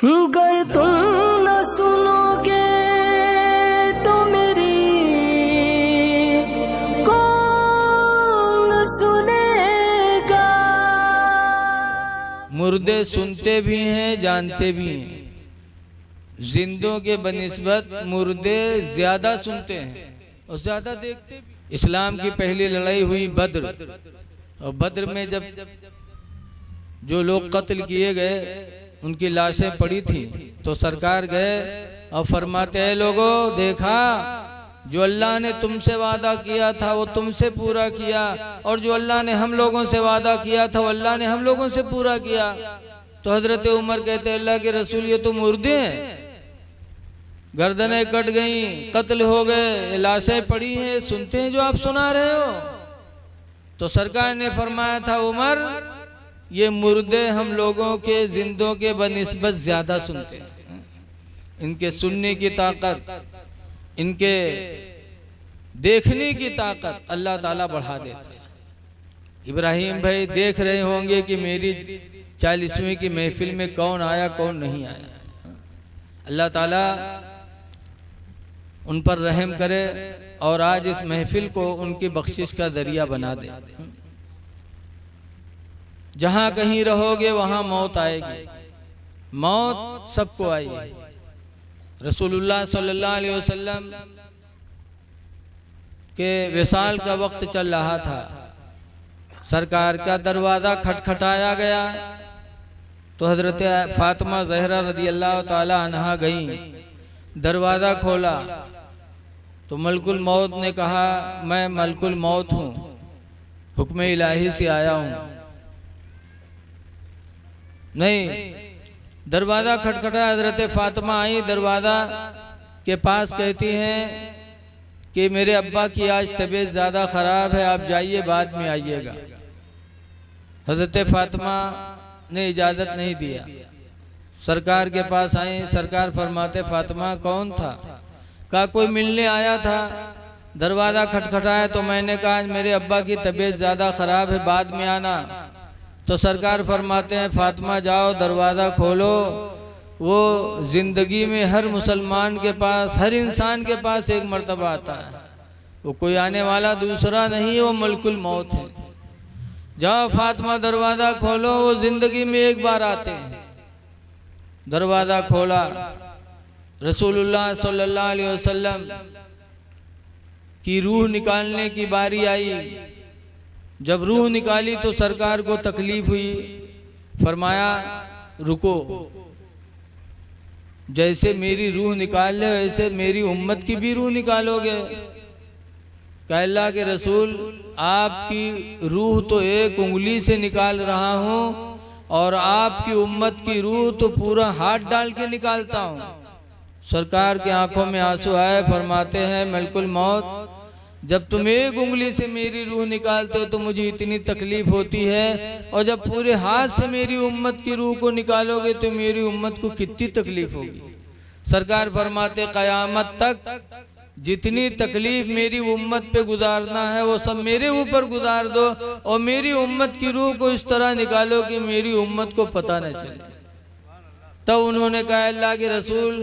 गर तुम न सुनोगे तो मेरी कौन सुनेगा। मुर्दे सुनते भी हैं, जानते भी हैं। जिंदों के बनिस्बत मुर्दे ज्यादा सुनते हैं और ज्यादा देखते भी। इस्लाम की पहली लड़ाई हुई बद्र, और बद्र में जब जो लोग कत्ल किए गए उनकी लाशें पड़ी थी तो सरकार गए और फरमाते हैं, लोगों देखा जो अल्लाह ने तुमसे वादा किया था वो तुमसे पूरा किया, और जो अल्लाह ने हम लोगों से वादा किया था वो अल्लाह ने हम लोगों से पूरा किया। तो हजरत उमर कहते हैं, अल्लाह के रसूल ये तो मुर्दे हैं, गर्दनें कट गई, कत्ल हो गए, लाशें पड़ी हैं, सुनते हैं जो आप सुना रहे हो। तो सरकार ने फरमाया था, उमर ये मुर्दे हम लोगों के जिंदों के बनिस्बत ज्यादा सुनते हैं। इनके सुनने की ताकत, इनके देखने की ताकत अल्लाह ताला बढ़ा देता है। इब्राहिम भाई देख रहे होंगे कि मेरी 40वीं की महफिल में कौन आया कौन नहीं आया। अल्लाह ताला उन पर रहम करे और आज इस महफिल को उनकी बख्शिश का जरिया बना दे। जहां कहीं रहोगे वहां मौत आएगी, मौत सबको आएगी। रसूलुल्लाह सल्लल्लाहु अलैहि वसल्लम के विसाल का वक्त चल रहा था, सरकार का दरवाजा खटखटाया गया तो हजरत फातिमा ज़हरा रदी अल्लाह ताला अन्हा गई, दरवाजा खोला तो मलकुल मौत ने कहा, मैं मलकुल मौत हूँ, हुक्म इलाही से आया हूँ। नहीं, दरवाजा खटखटा, हजरत फातिमा आई दरवाजा के पास, कहती हैं कि मेरे अब्बा की आज तबीयत ज़्यादा ख़राब है, आप जाइए बाद में आइएगा। हजरत फातिमा ने इजाज़त नहीं दिया, सरकार के पास आई। सरकार फरमाते, फातिमा कौन था? कहा कोई मिलने आया था, दरवाज़ा खटखटाया तो मैंने कहा मेरे अब्बा की तबीयत ज़्यादा ख़राब है, बाद में आना। तो सरकार फरमाते हैं, फातिमा जाओ दरवाज़ा खोलो। वो ज़िंदगी में हर मुसलमान के पास, हर इंसान के पास एक मर्तबा आता है, वो कोई आने वाला दूसरा नहीं, वो मलकुल मौत है। जाओ फातिमा दरवाज़ा खोलो, वो ज़िंदगी में एक बार आते हैं। दरवाज़ा खोला, रसूलुल्लाह सल्लल्लाहु अलैहि वसल्लम की रूह निकालने की बारी आई। जब रूह निकाली तो सरकार को तकलीफ हुई, फरमाया रुको, जैसे मेरी रूह निकाल ले वैसे मेरी उम्मत की भी रूह निकालोगे? कहा अल्लाह के रसूल आपकी रूह तो एक उंगली से निकाल रहा हूँ और आपकी उम्मत की रूह तो पूरा हाथ डाल के निकालता हूँ। सरकार के आंखों में आंसू आए, फरमाते हैं मलकुल मौत जब तुम एक उंगली से मेरी रूह निकालते हो तो मुझे इतनी तकलीफ होती है, और जब पूरे हाथ से मेरी उम्मत की रूह को निकालोगे तो मेरी उम्मत को कितनी तकलीफ होगी। सरकार फरमाते क़यामत तक जितनी तकलीफ मेरी उम्मत पे गुजारना है वो सब मेरे ऊपर गुजार दो, और मेरी उम्मत की रूह को इस तरह निकालो कि मेरी उम्मत को पता न चले। तब उन्होंने कहा अल्लाह के रसूल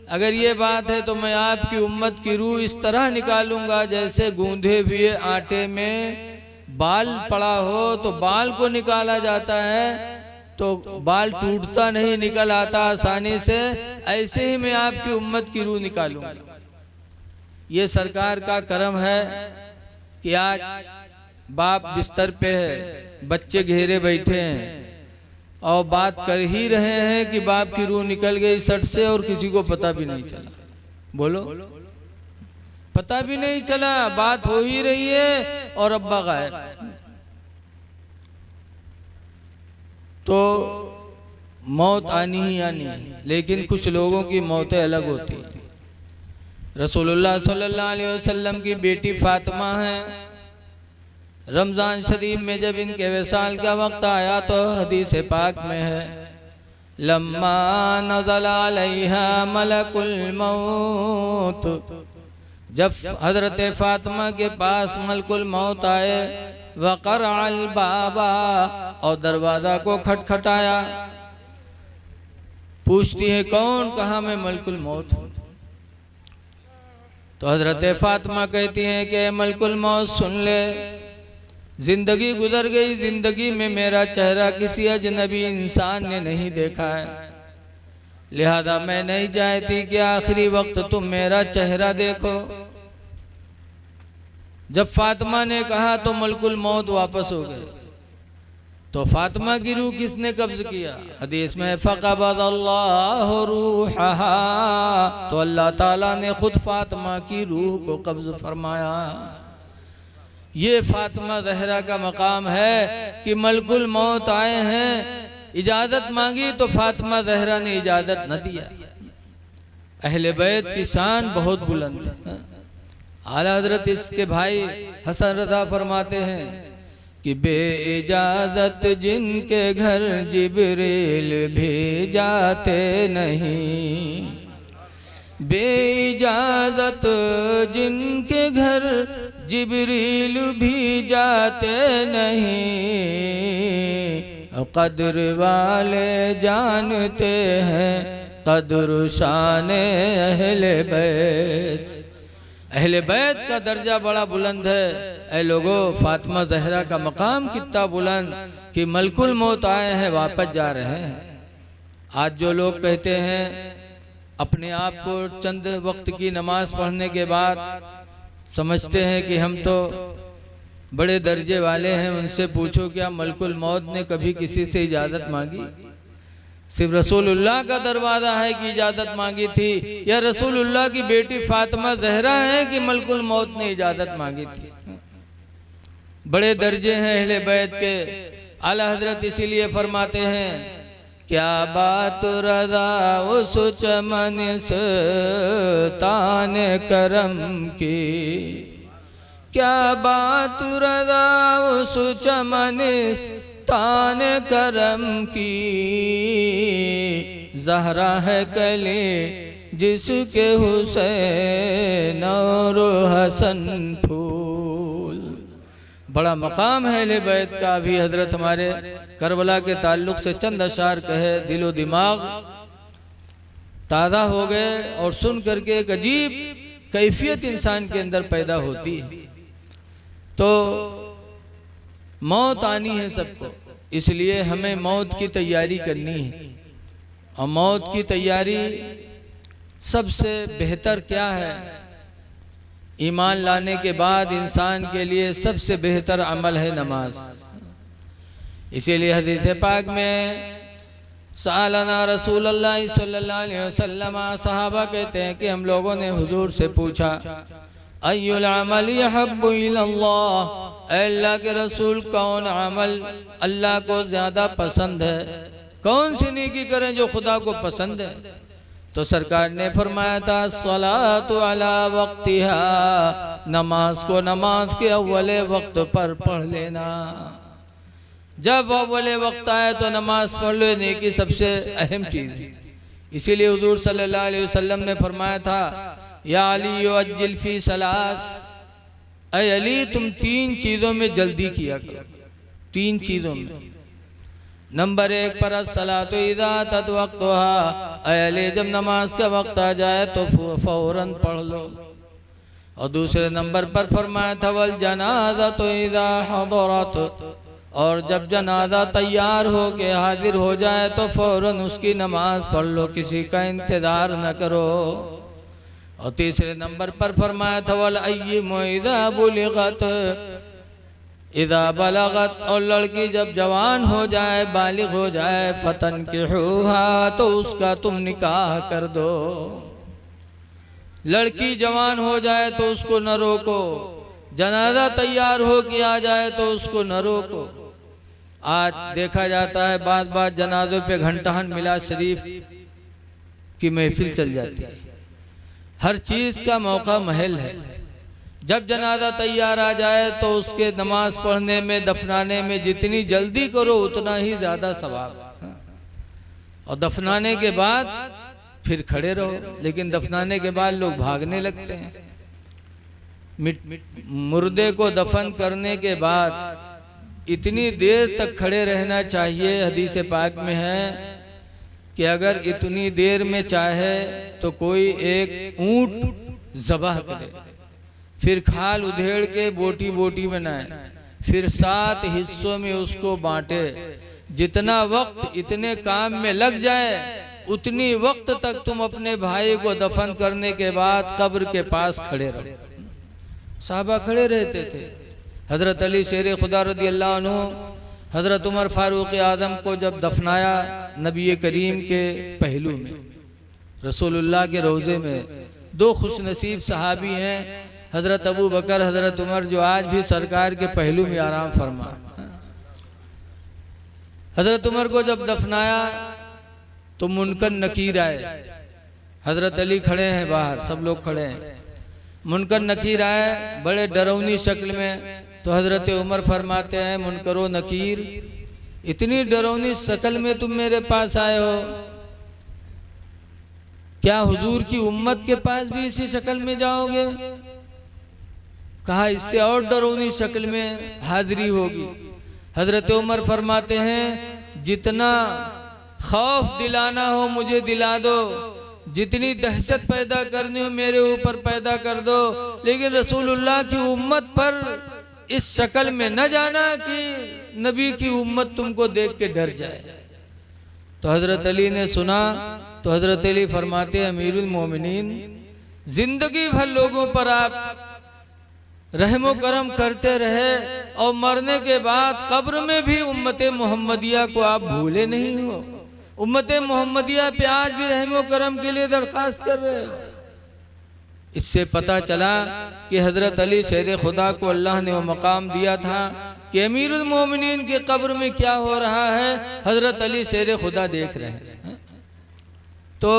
अगर ये बात है तो मैं आपकी उम्मत की रूह इस तरह निकालूंगा जैसे गूंधे हुए आटे में बाल पड़ा हो तो बाल को निकाला जाता है तो बाल टूटता नहीं, निकल आता आसानी से, ऐसे ही मैं आपकी उम्मत की रूह निकालूंगा। ये सरकार का करम है कि आज बाप बिस्तर पे है, बच्चे घेरे बैठे हैं और बात कर ही रहे हैं कि बाप की रूह निकल गई सट से और किसी को पता भी नहीं चला। बोलो, पता भी नहीं चला, बात हो ही रही है और अब्बा गायब। तो मौत आनी ही आनी है, लेकिन कुछ लोगों की मौतें अलग होती हैं। रसूलुल्लाह सल्लल्लाहु अलैहि वसल्लम की बेटी फातिमा है, रमज़ान शरीफ में जब इनके विसाल का वक्त आया तो हदीस पाक में है, लम्मा नज़ल अलैहा मलकुल मौत, जब हजरत फातिमा के पास मलकुल मौत आए, वक़रअल बाबा, और दरवाज़ा को खटखटाया, पूछती है कौन, कहा मैं मलकुल मौत हूँ। तो हजरत फातिमा कहती हैं कि मलकुल मौत सुन ले, जिंदगी गुजर गई, जिंदगी में मेरा चेहरा किसी अजनबी इंसान ने नहीं देखा है, लिहाजा मैं नहीं चाहती कि आखिरी वक्त तुम मेरा चेहरा देखो। जब फातिमा ने कहा तो मलकुल मौत वापस हो गए। तो फातिमा की रूह किसने कब्ज किया? हदीस में फ़क़बज़ल्लाहु रूहहा, तो अल्लाह ताला ने खुद फातिमा की रूह को कब्ज फरमाया। ये फातिमा ज़हरा का मकाम है कि मलकुल मौत आए हैं, इजाज़त मांगी तो फातिमा ज़हरा ने इजाज़त न दिया। अहले बैत की शान बहुत बुलंद है। आला हज़रत इसके भाई हसन रज़ा फरमाते हैं कि बेइजाज़त जिनके घर जिब्रील भी जाते नहीं, बेइजाज़त जिनके घर जिब्रील भी जाते नहीं, कदर वाले जानते हैं कदर शान अहले बैत। अहले बैत का दर्जा बड़ा बुलंद है। ऐ लोगो, फातिमा ज़हरा का मकाम कितना बुलंद कि मलकुल मौत आए हैं, वापस जा रहे हैं। आज जो लोग कहते हैं अपने आप को चंद वक्त की नमाज पढ़ने के बाद समझते हैं कि हम तो बड़े दर्जे वाले हैं, उनसे पूछो क्या मलकुल मौत ने कभी किसी से इजाज़त मांगी? सिर्फ रसूलुल्लाह का दरवाज़ा है कि इजाज़त मांगी थी, या रसूलुल्लाह की बेटी फातिमा ज़हरा है कि मलकुल मौत ने इजाज़त मांगी थी? बड़े दर्जे हैं अहले बैत के। आला हजरत इसीलिए फरमाते हैं, क्या बात रज़ा उस चमन से तान करम की, क्या बात रज़ा उस चमन तान करम की, ज़हरा है कले जिसके हुसैन और हसन फूल। बड़ा मकाम है अहले बैत का। भी हजरत हमारे करबला के ताल्लुक़ से चंद अशार कहे, दिलो दिमाग ताज़ा हो गए और सुन करके एक अजीब कैफियत इंसान के अंदर पैदा होती है। तो मौत आनी है सबको, इसलिए हमें मौत की तैयारी करनी है। और मौत की तैयारी सबसे बेहतर क्या है? ईमान लाने के बाद इंसान के लिए सबसे बेहतर अमल है नमाज। इसीलिए हदीस पाक में सालना रसूलुल्लाह सल्लल्लाहु अलैहि वसल्लम, सहाबा कहते हैं कि हम लोगों ने हुजूर से पूछा, अय्युल अमल यहब्बु इलल्लाह, अल्लाह के रसूल कौन अमल अल्लाह को ज़्यादा पसंद है? कौन सी नेकी करें जो खुदा को पसंद है? तो सरकार ने फरमाया था, सलातु अला वक्तिहा, नमाज को नमाज के अव्वले वक्त पर पढ़ लेना। जब अव्वले वक्त आए तो नमाज पढ़ लो, नेकी सबसे अहम चीज़ है। इसीलिए हुजूर सल्लल्लाहु अलैहि वसल्लम ने फरमाया था, या अली अज्जिल फी सलास, अय अली तुम 3 चीज़ों में जल्दी किया करो। 3 चीज़ों में। नंबर 1 पर सलातो इज़ा तत वक्तुहा, अय अली जब नमाज का वक्त आ जाए तो फौरन पढ़ लो। और दूसरे नंबर पर फरमाया था, वल जनाजा तो इज़ा हदरत, और जब जनाजा तैयार हो के हाजिर हो जाए तो फौरन उसकी नमाज पढ़ लो, किसी का इंतज़ार न करो। और तीसरे नंबर पर फरमाया था, वल अय्यिमु इज़ा बुलिगत, इज़ा बलगत, और लड़की जब जवान हो जाए, बालिग हो जाए, फतनकिहुहा, तो उसका तुम निकाह कर दो। लड़की जवान हो जाए तो उसको न रोको, जनाजा तैयार हो के आ जाए तो उसको न रोको। आज देखा जाता है बात बात जनाजों पे घंटाहन मिला शरीफ की महफिल चल जाती है। हर चीज़ का मौका महल है। जब जनाजा तैयार आ जाए तो उसके नमाज पढ़ने में, दफनाने में जितनी जल्दी करो उतना ही ज़्यादा सवाब। और दफनाने के बाद फिर खड़े रहो, लेकिन दफनाने के बाद लोग भागने लगते हैं। मुर्दे को दफन करने के बाद इतनी देर तक खड़े रहना चाहिए। हदीस पाक में है कि अगर इतनी देर में चाहे तो कोई एक ऊंट ज़बह करे, फिर खाल उधेड़ के बोटी बोटी बनाए, फिर 7 हिस्सों में उसको बांटे, जितना वक्त इतने काम में लग जाए उतनी वक्त तक तुम अपने भाई को दफन करने के बाद कब्र के पास खड़े रहो। साहबा खड़े रहते थे। हजरत अली शेर खुदा रदी अल्लाह अन्हु हजरत उमर फारूक आदम को जब दफनाया नबी करीम के पहलू में, रसूलुल्लाह के रोज़े में, 2 खुशनसीब सहाबी हैं हजरत अबू बकर, हजरत उमर, जो आज भी सरकार के पहलू में आराम फरमा। हजरत उमर को जब दफनाया तो मुनकर नकीर आए। हजरत अली खड़े हैं बाहर, सब लोग खड़े हैं। मुनकर नकीर आए बड़े डरावनी शक्ल में, तो हजरत उमर फरमाते हैं, मुनकरो नकीर, इतनी डरावनी शक्ल में तुम मेरे पास आए हो, क्या हुजूर की उम्मत के पास भी इसी शक्ल में जाओगे? कहा इससे और डरावनी शक्ल में हाजिरी होगी। हजरत उमर फरमाते हैं, जितना खौफ दिलाना हो मुझे दिला दो, जितनी दहशत पैदा करनी हो मेरे ऊपर पैदा कर दो, लेकिन रसूलुल्लाह की उम्मत पर इस शक्ल में न जाना कि नबी की उम्मत तुमको देख के डर जाए। तो हजरत अली ने सुना तो हजरत अली फरमाते हैं, अमीरुल मोमिनीन, जिंदगी भर लोगों पर आप रहमो करम करते रहे और मरने के बाद कब्र में भी उम्मत मोहम्मदिया को आप भूले नहीं हो। उम्मत मोहम्मदिया पे आज भी रहमो करम के लिए दरख्वास्त कर रहे हो। इससे पता चला कि हजरत अली शेर खुदा को अल्लाह ने वो मकाम दिया था कि अमीरुल मोमिनीन के कब्र में क्या हो रहा है हजरत अली शेर खुदा देख रहे हैं। तो